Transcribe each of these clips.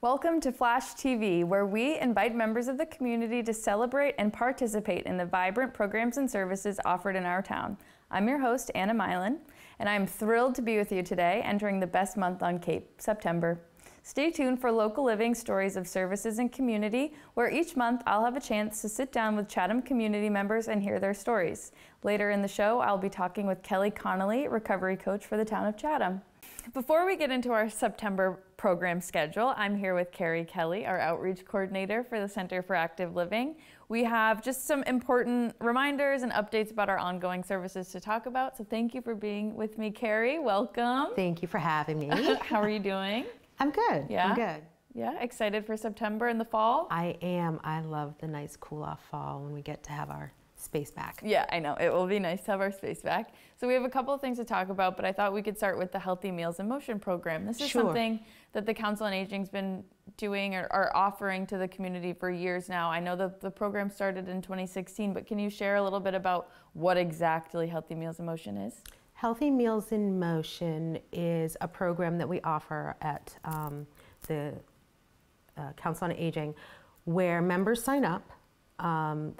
Welcome to Flash TV, where we invite members of the community to celebrate and participate in the vibrant programs and services offered in our town. I'm your host, Anna Milan, and I'm thrilled to be with you today, entering the best month on Cape, September. Stay tuned for local living stories of services and community, where each month I'll have a chance to sit down with Chatham community members and hear their stories. Later in the show, I'll be talking with Kelly Connolly, recovery coach for the town of Chatham. Before we get into our September program schedule, I'm here with Carrie Kelly, our outreach coordinator for the Center for Active Living. We have just some important reminders and updates about our ongoing services to talk about. So thank you for being with me, Carrie. Welcome. Thank you for having me. How are you doing? I'm good. Yeah? I'm good. Yeah, excited for September and the fall? I am. I love the nice cool off fall when we get to have our space back. Yeah, I know. It will be nice to have our space back. So we have a couple of things to talk about, but I thought we could start with the Healthy Meals in Motion program. This is something that the Council on Aging's been doing or offering to the community for years now. I know that the program started in 2016, but can you share a little bit about what exactly Healthy Meals in Motion is? Healthy Meals in Motion is a program that we offer at the Council on Aging where members sign up.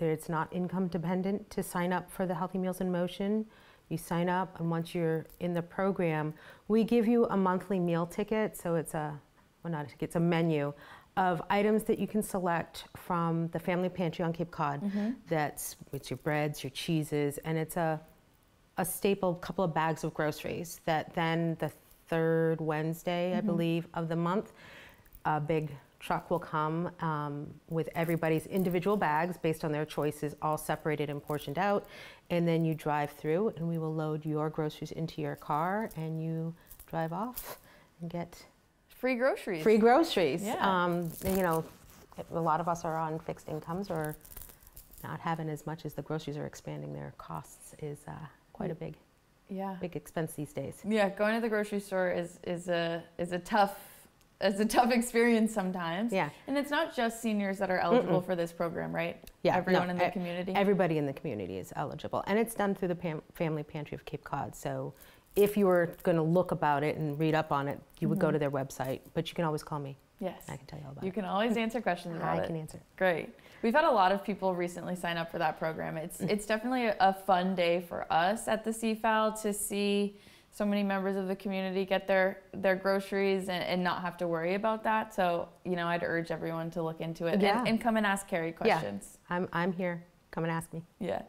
It's not income dependent to sign up for the Healthy Meals in Motion. You sign up, and once you're in the program, we give you a monthly meal ticket. So it's it's a menu of items that you can select from the Family Pantry on Cape Cod. It's your breads, your cheeses, and it's a staple couple of bags of groceries that then the third Wednesday, I believe, of the month, a big truck will come with everybody's individual bags based on their choices, all separated and portioned out. And then you drive through and we will load your groceries into your car and you drive off and get free groceries. Free groceries. Yeah. You know, a lot of us are on fixed incomes or not having as much as the groceries are expanding their costs is quite a big expense these days. Yeah, going to the grocery store is a tough experience sometimes. Yeah. And it's not just seniors that are eligible for this program, right? Yeah. Everyone in the community? Everybody in the community is eligible. And it's done through the Family Pantry of Cape Cod. So if you were going to look about it and read up on it, you would go to their website. But you can always call me. Yes. I can tell you all about it. You can always answer questions about it. I can answer. Great. We've had a lot of people recently sign up for that program. It's definitely a fun day for us at the CFAL to see so many members of the community get their groceries and not have to worry about that. So, you know, I'd urge everyone to look into it and come and ask Carrie questions. Yeah, I'm here. Come and ask me. Yeah.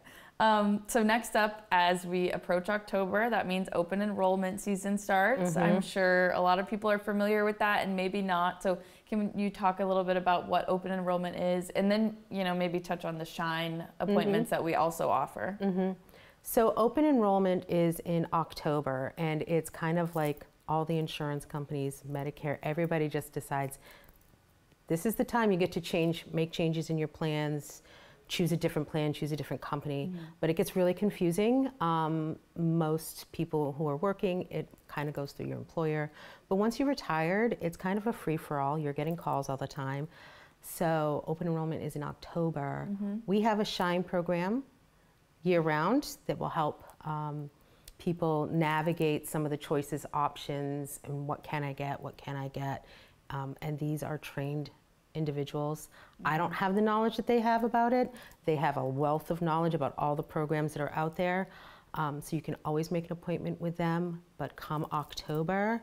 So next up, as we approach October, that means open enrollment season starts. I'm sure a lot of people are familiar with that and maybe not. So can you talk a little bit about what open enrollment is and then, you know, maybe touch on the Shine appointments that we also offer? So open enrollment is in October, and it's kind of like all the insurance companies, Medicare, everybody just decides this is the time you get to make changes in your plans, choose a different plan, choose a different company. But it gets really confusing. Most people who are working, it kind of goes through your employer. But once you're retired, it's kind of a free-for-all. You're getting calls all the time. So open enrollment is in October. We have a Shine program year-round that will help people navigate some of the choices, options, and what can I get, what can I get. And these are trained individuals. I don't have the knowledge that they have about it. They have a wealth of knowledge about all the programs that are out there. So you can always make an appointment with them, but come October,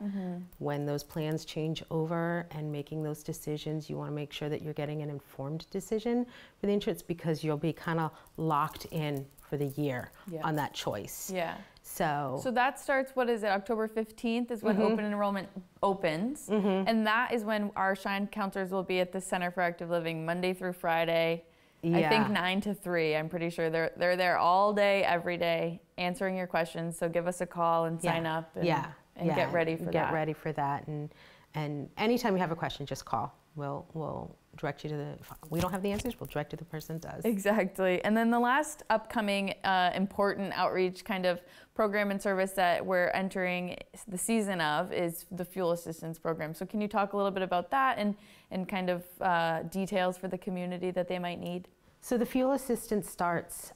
when those plans change over and making those decisions, you want to make sure that you're getting an informed decision for the insurance because you'll be kind of locked in for the year on that choice. Yeah. So that starts, what is it, October 15th is when open enrollment opens. And that is when our Shine counselors will be at the Center for Active Living Monday through Friday. I think 9 to 3. I'm pretty sure they're there all day, every day, answering your questions. So give us a call and sign up and get ready for that. Get ready for that. And anytime you have a question, just call. We'll direct you to we don't have the answers, we'll direct you to the person that does. Exactly. And then the last upcoming important outreach kind of program and service that we're entering the season of is the Fuel Assistance Program. So can you talk a little bit about that and kind of details for the community that they might need? So the Fuel Assistance starts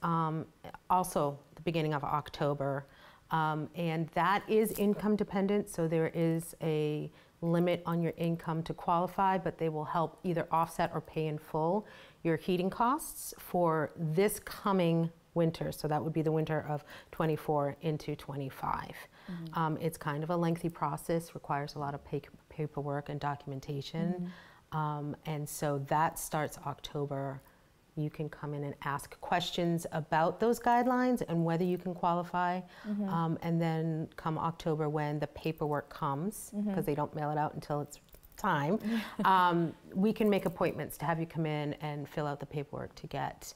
also the beginning of October. And that is income dependent, so there is a limit on your income to qualify, but they will help either offset or pay in full your heating costs for this coming winter. So that would be the winter of 24 into 25. It's kind of a lengthy process, requires a lot of paperwork and documentation. And so that starts October. You can come in and ask questions about those guidelines and whether you can qualify. And then come October, when the paperwork comes, because they don't mail it out until it's time, we can make appointments to have you come in and fill out the paperwork to get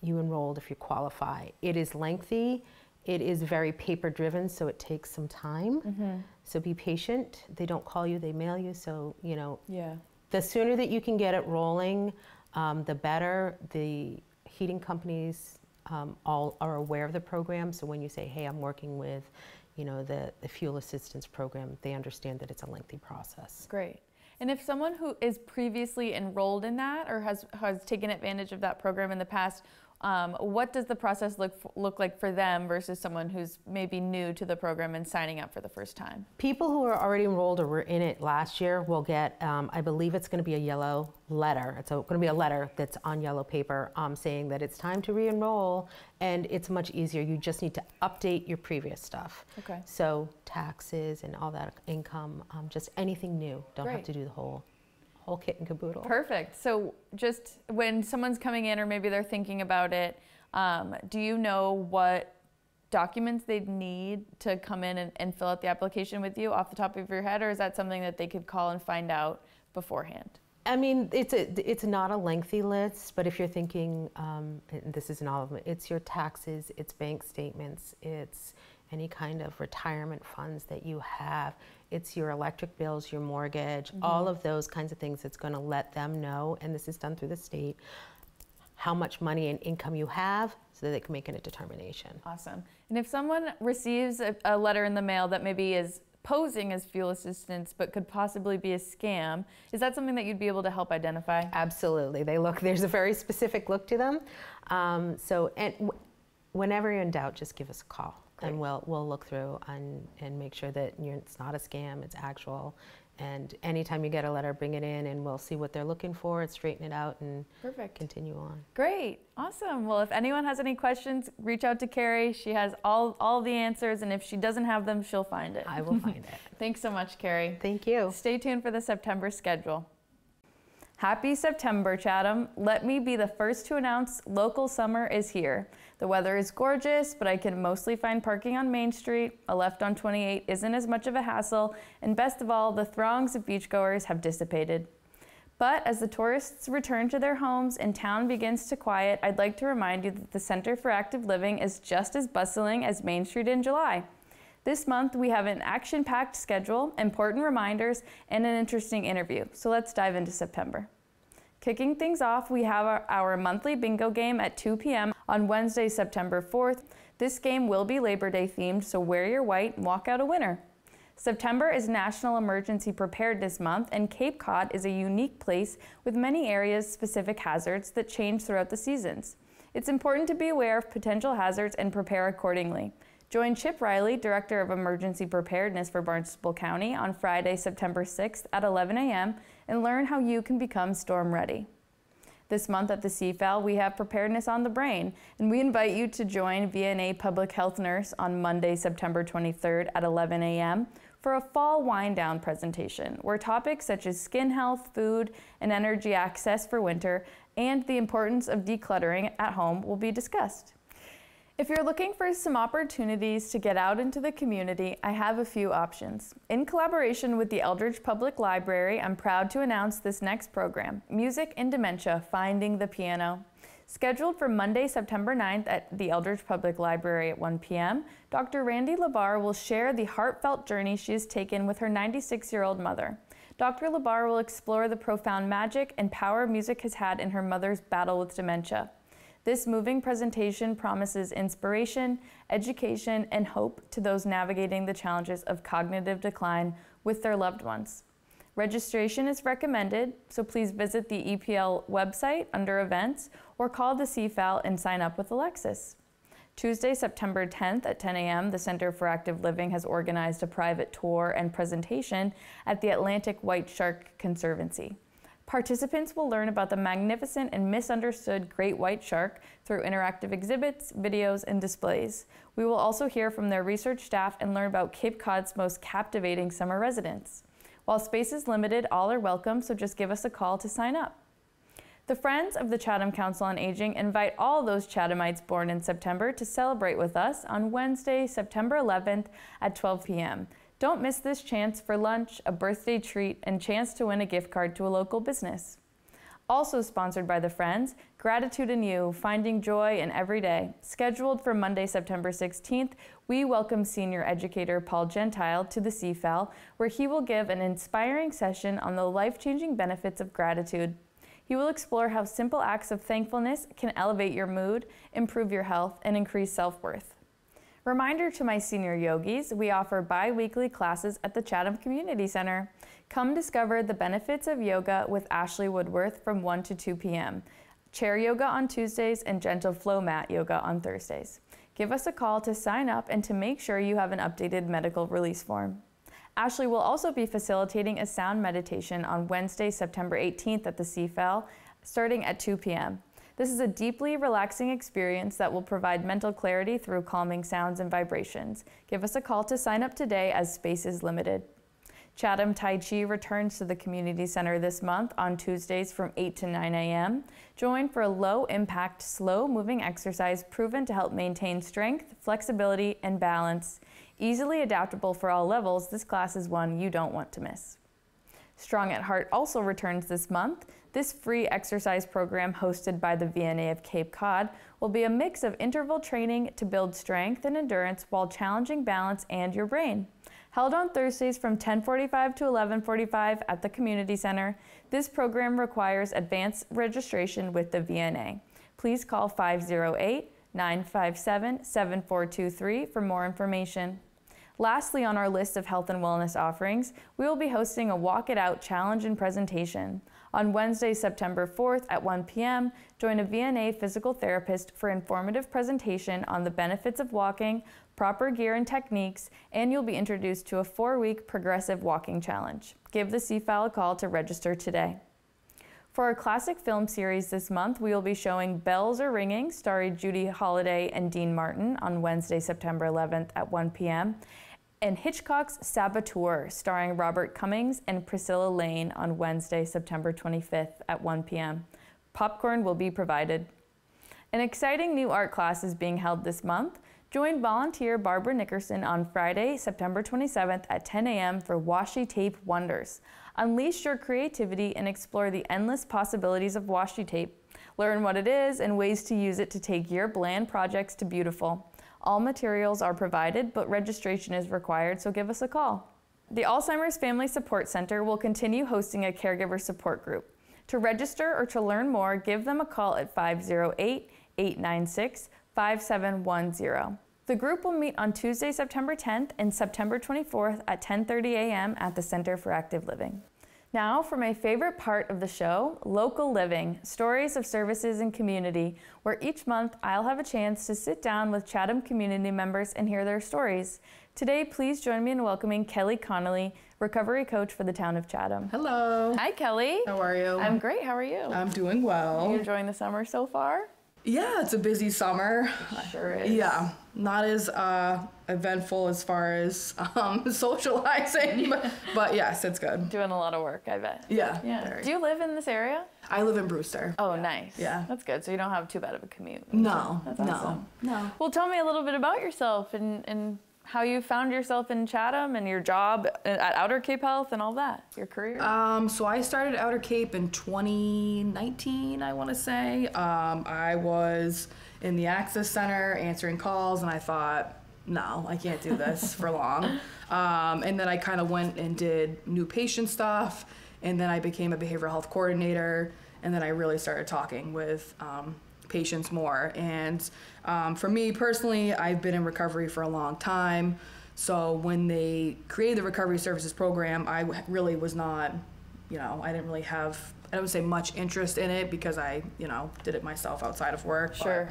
you enrolled if you qualify. It is lengthy. It is very paper driven, so it takes some time. So be patient. They don't call you, they mail you. So, you know, the sooner that you can get it rolling, the better. The heating companies all are aware of the program. So when you say, hey, I'm working with, you know, the fuel assistance program, they understand that it's a lengthy process. Great. And if someone who is previously enrolled in that or has taken advantage of that program in the past, what does the process look like for them versus someone who's maybe new to the program and signing up for the first time? People who are already enrolled or were in it last year will get, I believe it's going to be a yellow letter. It's going to be a letter that's on yellow paper saying that it's time to re-enroll, and it's much easier. You just need to update your previous stuff. Okay. So taxes and all that income, just anything new. Don't have to do the whole kit and caboodle. Perfect. So just when someone's coming in or maybe they're thinking about it, do you know what documents they'd need to come in and fill out the application with you off the top of your head, or is that something that they could call and find out beforehand? I mean, it's not a lengthy list, but if you're thinking, and this isn't all of them, it's your taxes, it's bank statements, it's any kind of retirement funds that you have, it's your electric bills, your mortgage, all of those kinds of things. It's going to let them know, and this is done through the state, how much money and income you have so that they can make a determination. Awesome. And if someone receives a letter in the mail that maybe is posing as fuel assistance but could possibly be a scam, is that something that you'd be able to help identify? Absolutely. There's a very specific look to them. Whenever you're in doubt, just give us a call. Great. And we'll look through and make sure that it's not a scam, it's actual. And anytime you get a letter, bring it in and we'll see what they're looking for and straighten it out and continue on. Great. Awesome. Well, if anyone has any questions, reach out to Carrie. She has all the answers, and if she doesn't have them, she'll find it. I will find it. Thanks so much, Carrie. Thank you. Stay tuned for the September schedule. Happy September, Chatham. Let me be the first to announce local summer is here. The weather is gorgeous, but I can mostly find parking on Main Street. A left on 28 isn't as much of a hassle, and best of all, the throngs of beachgoers have dissipated. But as the tourists return to their homes and town begins to quiet, I'd like to remind you that the Center for Active Living is just as bustling as Main Street in July. This month, we have an action-packed schedule, important reminders, and an interesting interview. So let's dive into September. Kicking things off, we have our monthly bingo game at 2 p.m. on Wednesday, September 4th. This game will be Labor Day themed, so wear your white and walk out a winner. September is National Emergency Preparedness Month, and Cape Cod is a unique place with many areas-specific hazards that change throughout the seasons. It's important to be aware of potential hazards and prepare accordingly. Join Chip Riley, Director of Emergency Preparedness for Barnstable County, on Friday, September 6th at 11 a.m. and learn how you can become storm ready. This month at the CFAL, we have Preparedness on the Brain, and we invite you to join VNA Public Health Nurse on Monday, September 23rd at 11 a.m. for a fall wind-down presentation, where topics such as skin health, food, and energy access for winter, and the importance of decluttering at home will be discussed. If you're looking for some opportunities to get out into the community, I have a few options. In collaboration with the Eldridge Public Library, I'm proud to announce this next program, Music in Dementia, Finding the Piano. Scheduled for Monday, September 9th at the Eldridge Public Library at 1 p.m., Dr. Randy Labar will share the heartfelt journey she has taken with her 96-year-old mother. Dr. Labar will explore the profound magic and power music has had in her mother's battle with dementia. This moving presentation promises inspiration, education, and hope to those navigating the challenges of cognitive decline with their loved ones. Registration is recommended, so please visit the EPL website under events or call the CFAL and sign up with Alexis. Tuesday, September 10th at 10 a.m., the Center for Active Living has organized a private tour and presentation at the Atlantic White Shark Conservancy. Participants will learn about the magnificent and misunderstood great white shark through interactive exhibits, videos, and displays. We will also hear from their research staff and learn about Cape Cod's most captivating summer residents. While space is limited, all are welcome, so just give us a call to sign up. The Friends of the Chatham Council on Aging invite all those Chathamites born in September to celebrate with us on Wednesday, September 11th at 12 p.m. Don't miss this chance for lunch, a birthday treat, and chance to win a gift card to a local business. Also sponsored by the Friends, Gratitude in You, Finding Joy in Every Day. Scheduled for Monday, September 16th, we welcome senior educator Paul Gentile to the CFAL, where he will give an inspiring session on the life-changing benefits of gratitude. He will explore how simple acts of thankfulness can elevate your mood, improve your health, and increase self-worth. Reminder to my senior yogis, we offer bi-weekly classes at the Chatham Community Center. Come discover the benefits of yoga with Ashley Woodworth from 1 to 2 p.m. Chair yoga on Tuesdays and gentle flow mat yoga on Thursdays. Give us a call to sign up and to make sure you have an updated medical release form. Ashley will also be facilitating a sound meditation on Wednesday, September 18th at the CFAL, starting at 2 p.m. This is a deeply relaxing experience that will provide mental clarity through calming sounds and vibrations. Give us a call to sign up today as space is limited. Chatham Tai Chi returns to the Community Center this month on Tuesdays from 8 to 9 a.m. Join for a low-impact, slow-moving exercise proven to help maintain strength, flexibility, and balance. Easily adaptable for all levels, this class is one you don't want to miss. Strong at Heart also returns this month. This free exercise program hosted by the VNA of Cape Cod will be a mix of interval training to build strength and endurance while challenging balance and your brain. Held on Thursdays from 10:45 to 11:45 at the Community Center, this program requires advanced registration with the VNA. Please call 508-957-7423 for more information. Lastly, on our list of health and wellness offerings, we will be hosting a Walk It Out challenge and presentation. On Wednesday, September 4th at 1 p.m., join a VNA physical therapist for informative presentation on the benefits of walking, proper gear and techniques, and you'll be introduced to a 4-week progressive walking challenge. Give the CFAL a call to register today. For our classic film series this month, we will be showing Bells Are Ringing, starring Judy Holliday and Dean Martin on Wednesday, September 11th at 1 p.m., and Hitchcock's Saboteur, starring Robert Cummings and Priscilla Lane on Wednesday, September 25th at 1 p.m. Popcorn will be provided. An exciting new art class is being held this month. Join volunteer Barbara Nickerson on Friday, September 27th at 10 a.m. for Washi Tape Wonders. Unleash your creativity and explore the endless possibilities of washi tape. Learn what it is and ways to use it to take your bland projects to beautiful. All materials are provided, but registration is required, so give us a call. The Alzheimer's Family Support Center will continue hosting a caregiver support group. To register or to learn more, give them a call at 508-896-5710. The group will meet on Tuesday, September 10th and September 24th at 10:30 a.m. at the Center for Active Living. Now for my favorite part of the show, Local Living, Stories of Services and Community, where each month I'll have a chance to sit down with Chatham community members and hear their stories. Today, please join me in welcoming Kelly Connolly, recovery coach for the town of Chatham. Hello. Hi, Kelly. How are you? I'm great. How are you? I'm doing well. Are you enjoying the summer so far? Yeah, it's a busy summer. It sure is. Yeah, not as eventful as far as socializing, but yes, it's good. Doing a lot of work, I bet. Yeah. Do you live in this area? I live in Brewster. Oh, nice. Yeah. That's good. So you don't have too bad of a commute. No, That's awesome. no. Well, tell me a little bit about yourself and how you found yourself in Chatham and your job at Outer Cape Health and all that, your career. So I started Outer Cape in 2019, I want to say. I was in the Access Center answering calls, and I thought, no, I can't do this for long. And then I kind of went and did new patient stuff, and then I became a behavioral health coordinator, and then I really started talking with patients more. And for me personally, I've been in recovery for a long time. So when they created the Recovery Services Program, I really was not, I didn't really have, I don't say much interest in it because I, did it myself outside of work. Sure.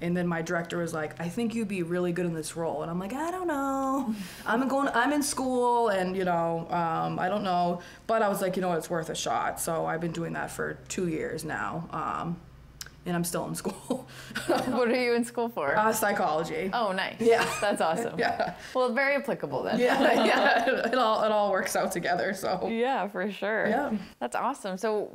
And then my director was like, I think you'd be really good in this role. And I'm like, I don't know. I'm in school and, I don't know. But I was like, it's worth a shot. So I've been doing that for 2 years now. And I'm still in school. What are you in school for? Psychology. Oh, nice. Yeah. That's awesome. Yeah. Well, very applicable then. Yeah. It all works out together. So. Yeah, for sure. Yeah. That's awesome. So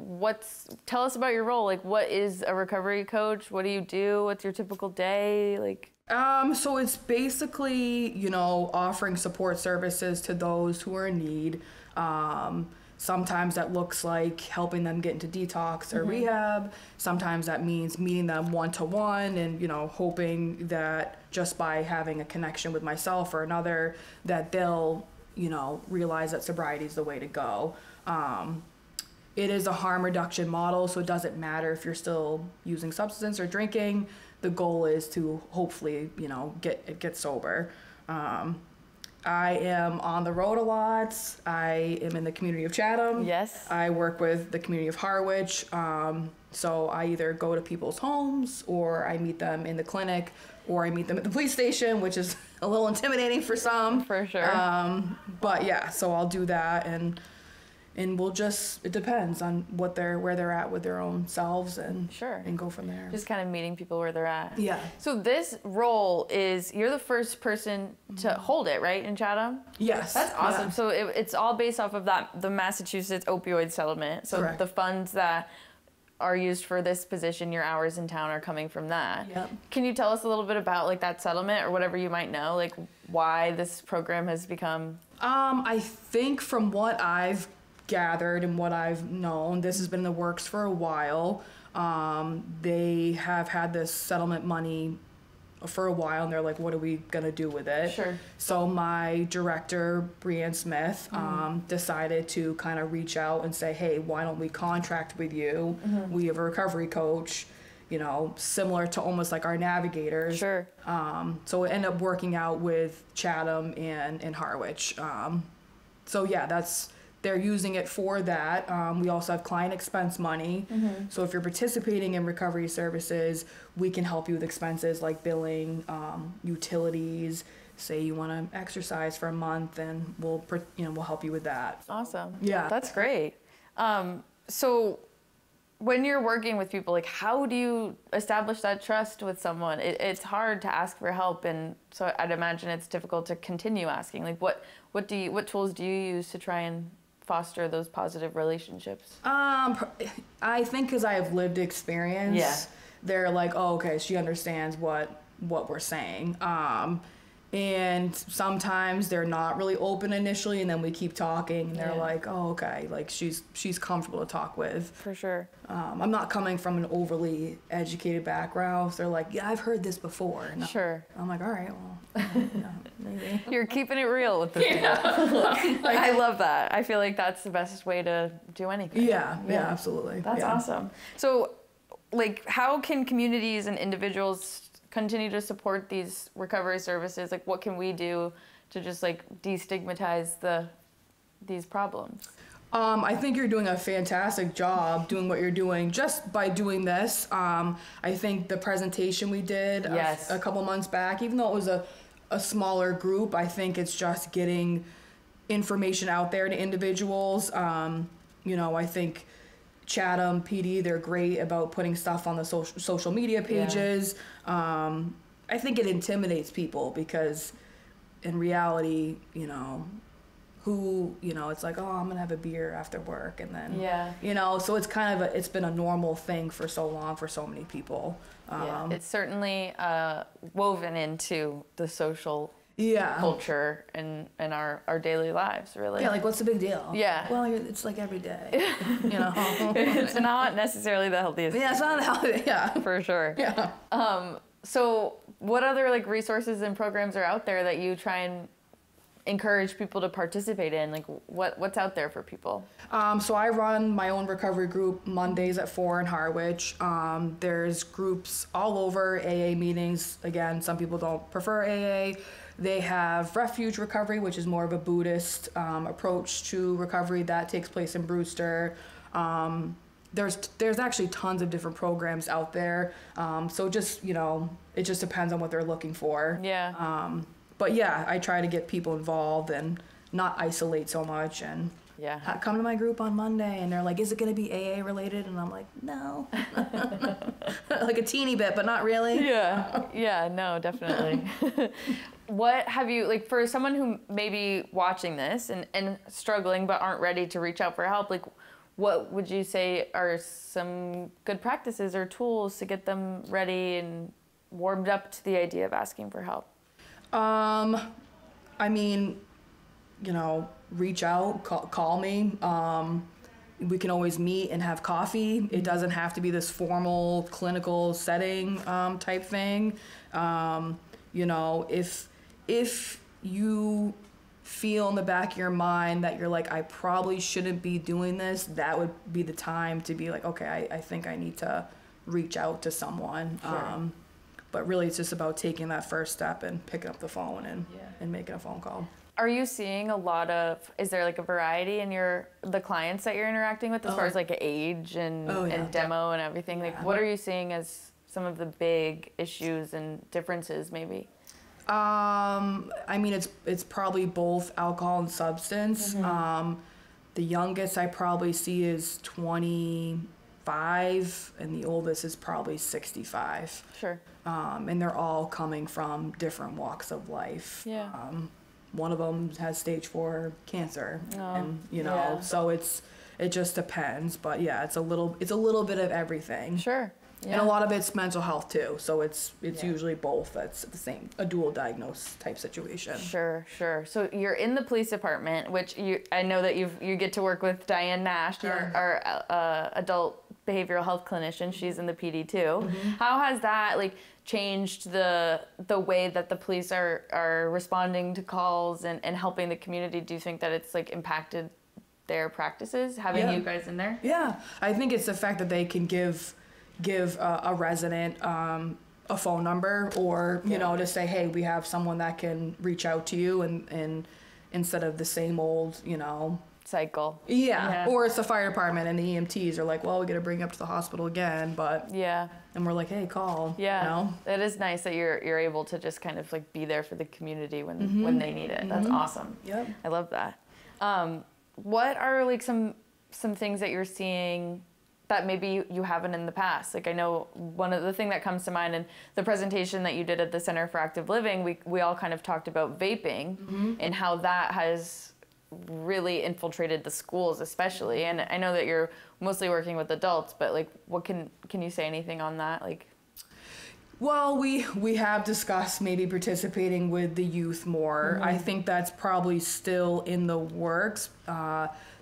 tell us about your role. Like, what is a recovery coach? What do you do? What's your typical day? Like. So it's basically, offering support services to those who are in need. Sometimes that looks like helping them get into detox or rehab. Sometimes that means meeting them one-to-one and, hoping that just by having a connection with myself or another, that they'll, realize that sobriety is the way to go. It is a harm reduction model, so it doesn't matter if you're still using substance or drinking. The goal is to hopefully, get sober. I am on the road a lot. I am in the community of Chatham. Yes. I work with the community of Harwich. So I either go to people's homes or I meet them in the clinic or I meet them at the police station, which is a little intimidating for some. For sure. But yeah, so I'll do that and it depends on where they're at with their own selves and Sure. and go from there. Just kind of meeting people where they're at. Yeah. So this role you're the first person to hold it, right, in Chatham? Yes. That's awesome. Yeah. So it's all based off of the Massachusetts opioid settlement. So Correct. the funds that are used for this position, your hours in town, are coming from that. Yep. Can you tell us a little bit about like that settlement or whatever you might know, like why this program has become? I think from what I've gathered and what I've known, this has been in the works for a while. They have had this settlement money for a while and they're like, what are we gonna do with it? Sure. So my director, Brianne Smith, decided to kind of reach out and say, hey, why don't we contract with you? We have a recovery coach, similar to almost like our navigators. Sure. So it ended up working out with Chatham and Harwich. So yeah, they're using it for that. We also have client expense money. So if you're participating in recovery services, we can help you with expenses like billing, utilities. Say you want to exercise for a month, and we'll help you with that. Awesome. Yeah. That's great. So when you're working with people, like how do you establish that trust with someone? It's hard to ask for help, and so I'd imagine it's difficult to continue asking. Like what tools do you use to try and foster those positive relationships? I think because I have lived experience, Yeah. they're like, oh, okay, she understands what we're saying. And sometimes they're not really open initially, and then we keep talking, and they're Yeah. like, oh, okay, like she's comfortable to talk with. For sure. I'm not coming from an overly educated background, so they're like, yeah, I've heard this before. And Sure. I'm like, all right, well, yeah, maybe. You're keeping it real with this. I love that. I feel like that's the best way to do anything. Yeah, absolutely. That's yeah. awesome. So, like, how can communities and individuals continue to support these recovery services? Like, what can we do to just like destigmatize these problems? I think you're doing a fantastic job doing what you're doing just by doing this. I think the presentation we did Yes. a couple months back, even though it was a smaller group, I think it's just getting information out there to individuals. I think Chatham PD, they're great about putting stuff on the social media pages. I think it intimidates people because in reality, it's like, oh, I'm gonna have a beer after work, and then so it's kind of it's been a normal thing for so long for so many people. It's certainly woven into the social Yeah. culture and our daily lives, really. Yeah, like what's the big deal? Yeah. Well, it's like every day, It's not necessarily the healthiest. Yeah, it's not how. Yeah. For sure. Yeah. So what other like resources and programs are out there that you try and encourage people to participate in? Like what's out there for people? So I run my own recovery group Mondays at 4 in Harwich. There's groups all over, AA meetings. Again, some people don't prefer AA. They have Refuge Recovery, which is more of a Buddhist approach to recovery that takes place in Brewster. there's actually tons of different programs out there. So just, it just depends on what they're looking for. Yeah. But yeah, I try to get people involved and not isolate so much, and come to my group on Monday, and they're like, is it going to be AA related? And I'm like, no. Like a teeny bit, but not really. Yeah, no, definitely. What have you, like, for someone who may be watching this and struggling but aren't ready to reach out for help, like, what would you say are some good practices or tools to get them ready and warmed up to the idea of asking for help? I mean, reach out, call me. We can always meet and have coffee. It doesn't have to be this formal clinical setting type thing. If you feel in the back of your mind that you're like, I probably shouldn't be doing this, that would be the time to be like, okay, I think I need to reach out to someone. Sure. But really, it's just about taking that first step and picking up the phone and making a phone call. Are you seeing a lot of, is there like a variety in the clients that you're interacting with as far as like age and demo and everything? Like, what are you seeing as some of the big issues and differences maybe? I mean, it's probably both alcohol and substance. The youngest I probably see is 25, and the oldest is probably 65. Sure. And they're all coming from different walks of life. Yeah. One of them has stage 4 cancer, and so it just depends. But yeah, it's a little bit of everything. Sure. Yeah. And a lot of it's mental health too. So it's usually both. That's a dual diagnose type situation. Sure. So you're in the police department, which I know that you get to work with Diane Nash, our adult behavioral health clinician. She's in the PD too. How has that changed the way that the police are responding to calls and helping the community? Do you think that it's impacted their practices having you guys in there? Yeah, I think it's the fact that they can give a resident a phone number, or to say, hey, we have someone that can reach out to you, and instead of the same old cycle. Or it's the fire department and the EMTs are like, well, we got to bring you up to the hospital again, but and we're like, hey, call. It is nice that you're able to just kind of be there for the community when they need it. That's awesome. I love that. What are some things that you're seeing that maybe you haven't in the past? I know one of the thing that comes to mind in the presentation that you did at the Center for Active Living, we all kind of talked about vaping and how that has really infiltrated the schools especially. And I know that you're mostly working with adults, but what can you say anything on that? Well, we have discussed maybe participating with the youth more. I think that's probably still in the works.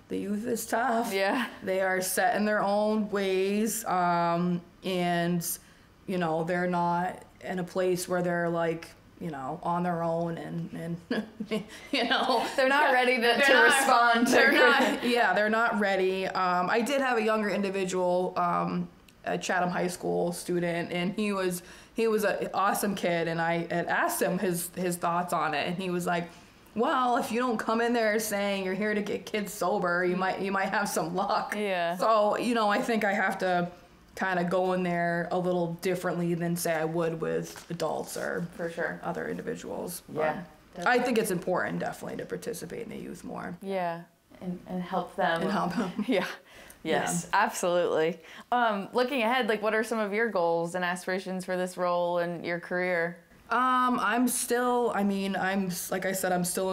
The youth is tough. Yeah. They are set in their own ways, and they're not in a place where they're on their own and they're not ready to respond. They're not ready. I did have a younger individual, a Chatham High School student, and he was an awesome kid, and I had asked him his thoughts on it, and he was like, well, if you don't come in there saying you're here to get kids sober, you might have some luck. Yeah. So, I think I have to kind of go in there a little differently than say I would with adults or for sure other individuals. Yeah. I think it's important definitely to participate in the youth more. Yeah. And help them. And help them. Yeah. Yes, absolutely. Looking ahead, what are some of your goals and aspirations for this role and your career? I'm still in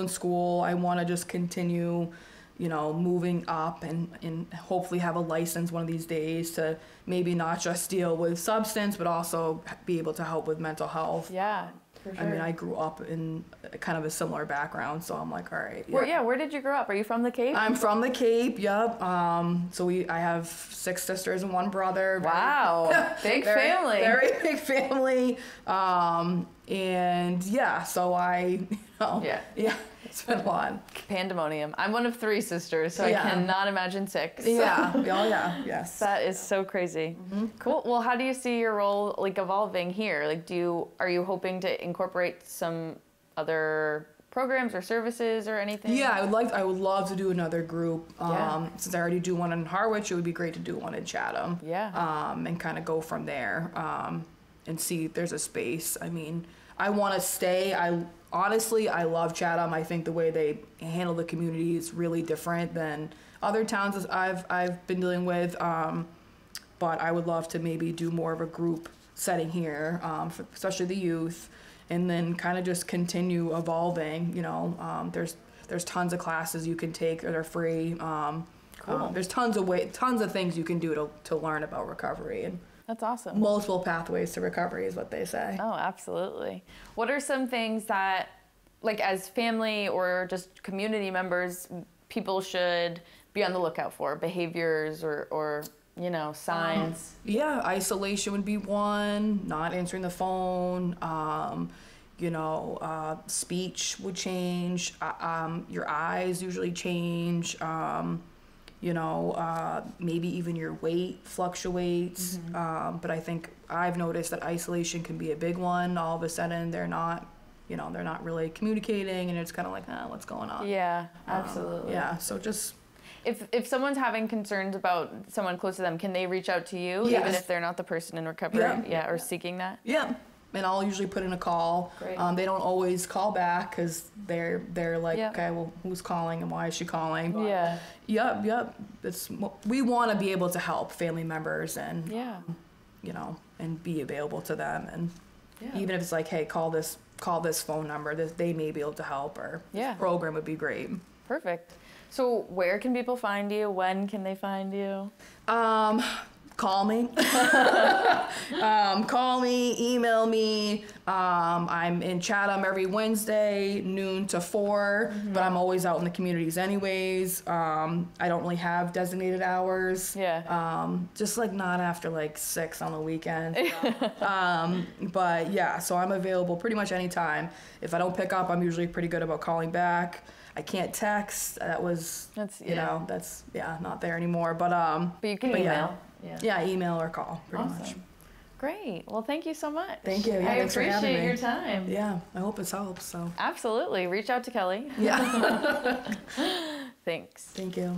school. I want to just continue, moving up and hopefully have a license one of these days to maybe not just deal with substance, but also be able to help with mental health. Yeah, for sure. I mean, I grew up in kind of a similar background, so I'm like, all right. Yeah. Where did you grow up? Are you from the Cape? I'm from the Cape, yep. So I have 6 sisters and 1 brother. Wow, big family. Very big family. And so it's been a lot. Pandemonium. I'm one of 3 sisters, so I cannot imagine 6. Yes. That is so crazy. Cool. Well, how do you see your role evolving here? Are you hoping to incorporate some other programs or services or anything? Yeah, I would love to do another group. Yeah. Since I already do one in Harwich, it would be great to do one in Chatham. Yeah. And kind of go from there, and see if there's a space. I mean, I want to stay. Honestly, I love Chatham. I think the way they handle the community is really different than other towns I've been dealing with. But I would love to maybe do more of a group setting here, for especially the youth, and then kind of just continue evolving. You know, there's tons of classes you can take that are free. Cool. There's tons of things you can do to learn about recovery, and That's awesome. multiple pathways to recovery is what they say. Oh, absolutely. What are some things that, like, as family or just community members, people should be on the lookout for? Behaviors or you know, signs? Yeah, isolation would be one, not answering the phone, speech would change, your eyes usually change, maybe even your weight fluctuates. But I think I've noticed that isolation can be a big one. All of a sudden they're not really communicating, and it's kind of like, what's going on? Yeah, absolutely. Yeah, so just... If someone's having concerns about someone close to them, can they reach out to you, Yes. even if they're not the person in recovery? Yeah. Or seeking that? Yeah, and I'll usually put in a call. Great. They don't always call back because they're like, Yeah. okay, well, who's calling and why is she calling? But Yeah. Yep. We want to be able to help family members and Yeah. and be available to them, and Yeah. even if it's like, hey, call this phone number, that they may be able to help, or Yeah. this program would be great. Perfect. So where can people find you? When can they find you? Call me. Call me, email me. I'm in Chatham every Wednesday, noon to 4, but I'm always out in the communities anyways. I don't really have designated hours. Yeah. Just like not after like 6 on the weekend. But yeah, so I'm available pretty much anytime. If I don't pick up, I'm usually pretty good about calling back. I can't text. That's not there anymore. But you can but email. yeah, email or call, pretty much. Awesome. Great. Well, thank you so much. Thank you. Yeah, I thanks for having appreciate me. your time. Yeah, I hope this helps. So Absolutely. Reach out to Kelly. yeah, Thanks. thank you.